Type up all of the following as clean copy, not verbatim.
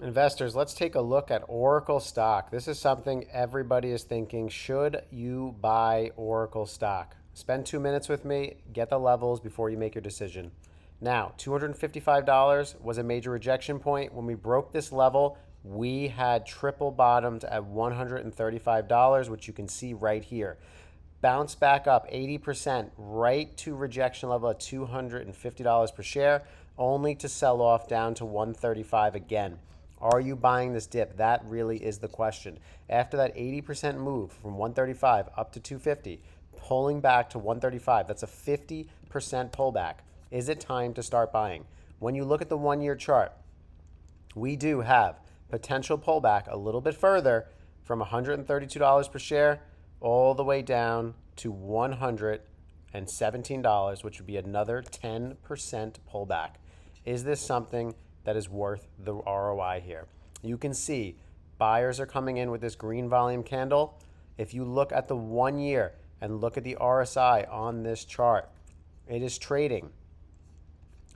Investors, let's take a look at Oracle stock. This is something everybody is thinking. Should you buy Oracle stock? Spend 2 minutes with me, get the levels before you make your decision. Now, $255 was a major rejection point. When we broke this level, we had triple bottomed at $135, which you can see right here. Bounce back up 80% right to rejection level at $250 per share, only to sell off down to $135 again. Are you buying this dip? That really is the question. After that 80% move from 135 up to 250, pulling back to 135, that's a 50% pullback. Is it time to start buying? When you look at the 1-year chart, we do have potential pullback a little bit further from $132 per share all the way down to $117, which would be another 10% pullback. Is this something that is worth the ROI here? You can see buyers are coming in with this green volume candle. If you look at the 1 year and look at the RSI on this chart, it is trading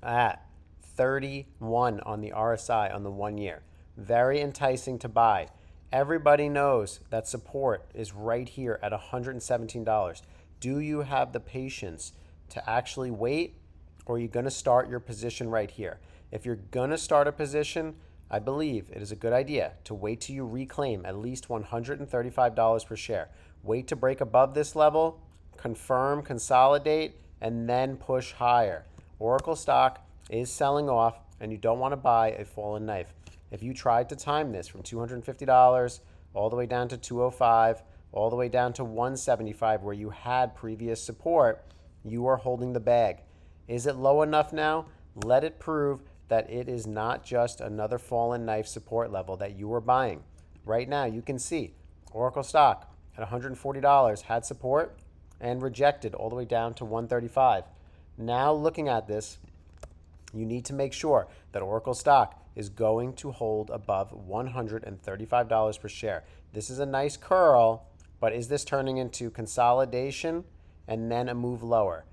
at 31 on the RSI on the 1 year. Very enticing to buy. Everybody knows that support is right here at $117. Do you have the patience to actually wait, or are you going to start your position right here? If you're going to start a position, I believe it is a good idea to wait till you reclaim at least $135 per share. Wait to break above this level, confirm, consolidate, and then push higher. Oracle stock is selling off, and you don't want to buy a fallen knife. If you tried to time this from $250 all the way down to $205, all the way down to $175 where you had previous support, you are holding the bag. Is it low enough now? Let it prove that it is not just another fallen knife support level that you are buying. Right now, you can see Oracle stock at $140 had support and rejected all the way down to $135. Now looking at this, you need to make sure that Oracle stock is going to hold above $135 per share. This is a nice curl, but is this turning into consolidation and then a move lower?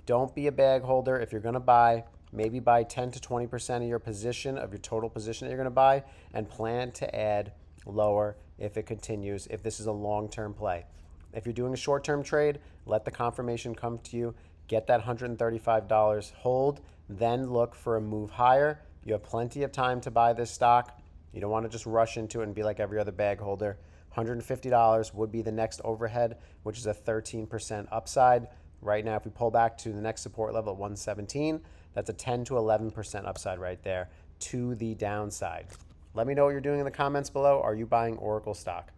Don't be a bag holder. If you're going to buy, maybe buy 10 to 20% of your position, of your total position that you're going to buy, and plan to add lower if it continues, if this is a long-term play. If you're doing a short-term trade, let the confirmation come to you. Get that $135 hold, then look for a move higher. You have plenty of time to buy this stock. You don't want to just rush into it and be like every other bag holder. $150 would be the next overhead, which is a 13% upside. Right now, if we pull back to the next support level at 117, that's a 10 to 11% upside right there to the downside. Let me know what you're doing in the comments below. Are you buying Oracle stock?